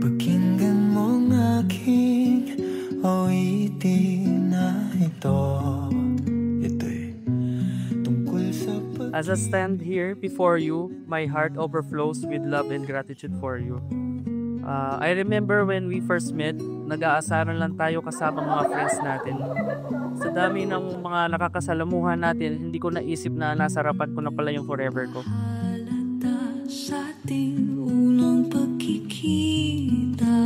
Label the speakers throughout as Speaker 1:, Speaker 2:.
Speaker 1: Pakinggan mong aking awitin na ito.
Speaker 2: As I stand here before you, my heart overflows with love and gratitude for you. I remember when we first met, nag-aasaran lang tayo kasama mga friends natin. Sa dami ng mga nakakasalamuhan natin, hindi ko naisip na nasa harapan ko na pala yung forever ko.
Speaker 1: Halata sa ating unang pagkikita,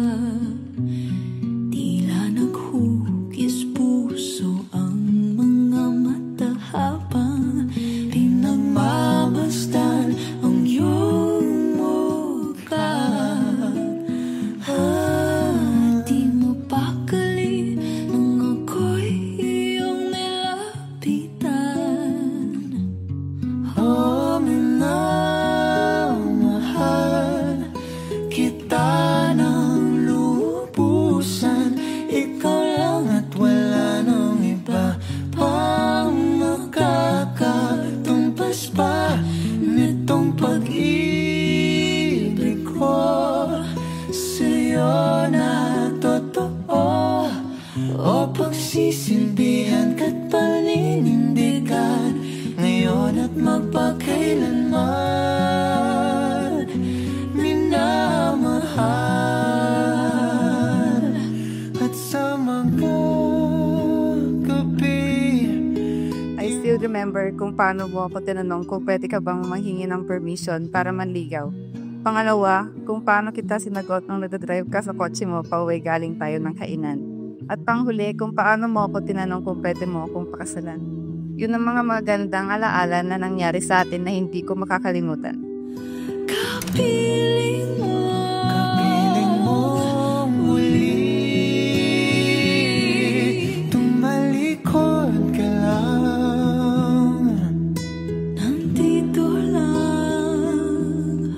Speaker 1: tila naghugis puso ang mga mata habang pinagmamasdan ang iyong mukha. Di mapakali nang ako'y iyong nilapitan. Minamahal kita ng lubusan. Ikaw lang at wala nang iba pang makakatumpas pa nitong pag-ibig ko sa'yo na totoo. O pagsisilbihan ka't paninindigan ngayon at magpakailanman. Minamahal at sa mga gabi.
Speaker 3: I still remember kung paano mo ako tinanong kung pwede ka bang manghingi ng permission para manligaw. Pangalawa, kung paano kita sinagot nung nagdadrive ka sa kotse mo pauwi galing tayo ng kainan. At panghuli, kung paano mo ako tinanong kung pwede mo akong pakasalan. Yun ang mga magandang alaala na nangyari sa atin na hindi ko makakalimutan.
Speaker 1: Kapiling mo muli, tumalikod ka lang. Nandito lang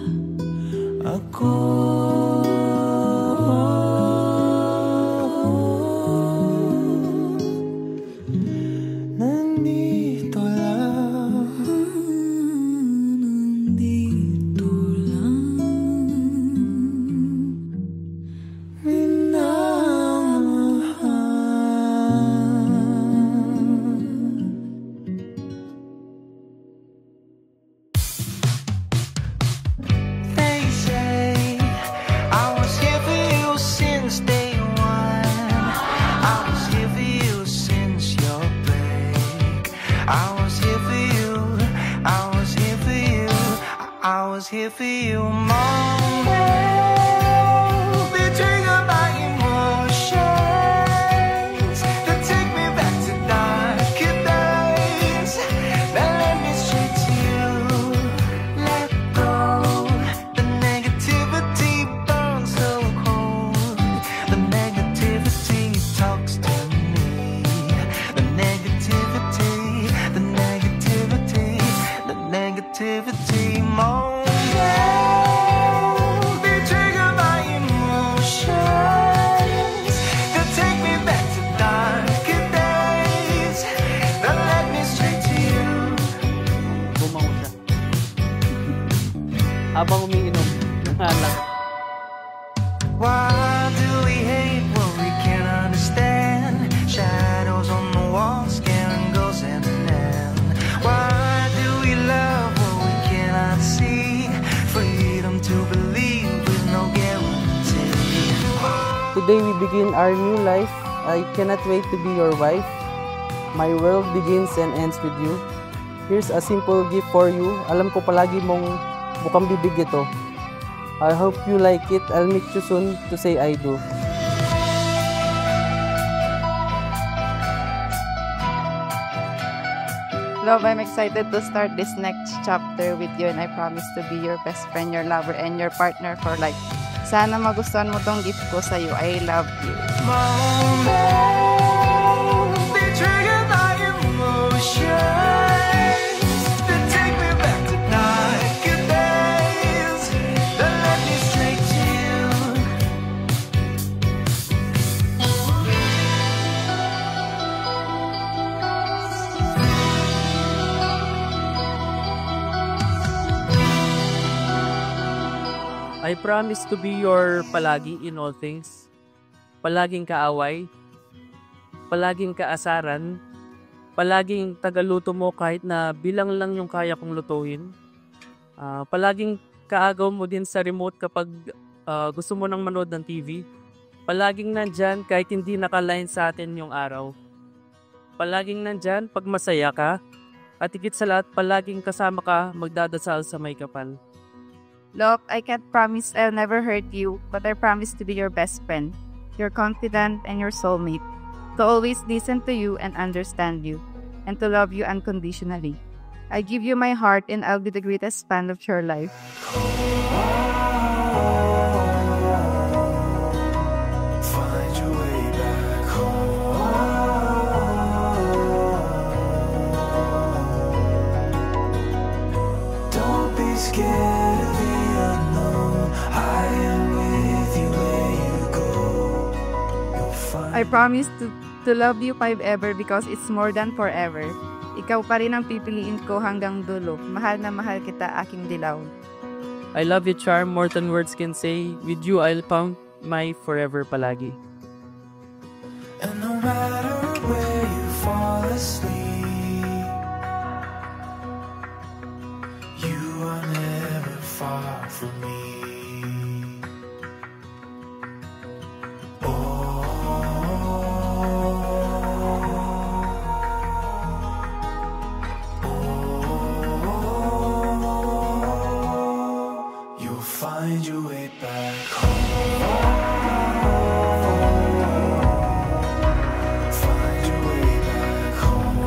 Speaker 1: ako. Nandito lang. Nandito lang. They say I was here for you since day one. I was here for you since your break. I was here for you. I was here for you. I was here for you, Mom. Be triggered by emotions that take me back to darker days. That led me straight to you. Let go. The negativity burns so cold. The negativity talks to me. The negativity, the negativity, the negativity, Mom. Be triggered by emotions that take me back to darker days. That led me straight to you.
Speaker 2: Bumango siya. Habang umiinom ng alak.
Speaker 1: Why do we hate what we can't understand? Shadows on the walls, scaring ghosts and end. Why do we love what we cannot see? Freedom to believe with no guarantee.
Speaker 2: Today we begin our new life. I cannot wait to be your wife. My world begins and ends with you. Here's a simple gift for you. Alam ko palagi mong bukang bibig ito. I hope you like it. I'll meet you soon to say I do.
Speaker 3: Love, I'm excited to start this next chapter with you and I promise to be your best friend, your lover, and your partner for life. Sana magustuhan mo tong gift ko sa'yo. I love you.
Speaker 1: Moments be triggered by emotions that take me back to darker days. That led me straight to you.
Speaker 2: I promise to be your palagi in all things. Palaging kaaway, palaging kaasaran, palaging tagaluto mo kahit na bilang lang yung kaya kong lutuin. Palaging kaagaw mo din sa remote kapag gusto mo nang manood ng TV. Palaging nandyan kahit hindi nakaline sa atin yung araw. Palaging nandyan pag masaya ka. At higit sa lahat, palaging kasama ka magdadasal sa may kapal.
Speaker 3: Love, I can't promise I'll never hurt you, but I promise to be your best friend, your confidant, and your soulmate. To always listen to you and understand you, and to love you unconditionally. I give you my heart and I'll be the greatest fan of your life.
Speaker 1: Find your way back home. Don't be scared of the unknown. I am with you where you go. You'll find
Speaker 3: I promise to love you forever because it's more than forever. Ikaw pa rin ang pipiliin ko hanggang dulo. Mahal na mahal kita, aking dilaw.
Speaker 2: I love you, charm, more than words can say. With you, I'll found my forever palagi.
Speaker 1: And no matter where you fall asleep, you are never far from me. You'll find your way back home. Find your way back home.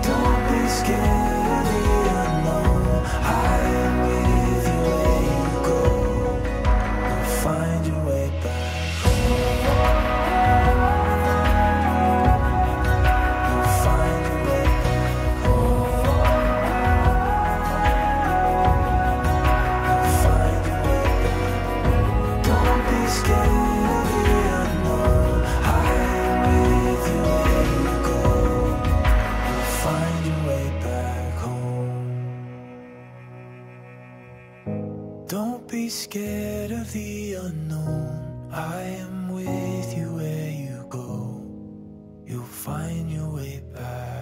Speaker 1: Don't be scared of the unknown. I am with you where you go. You'll find your way back home. You'll find your way back home. You'll find your way back. Don't be scared of the unknown. I am with you where you go. You'll find your way back home. Don't be scared of the unknown. I am with you where you go. You'll find your way back.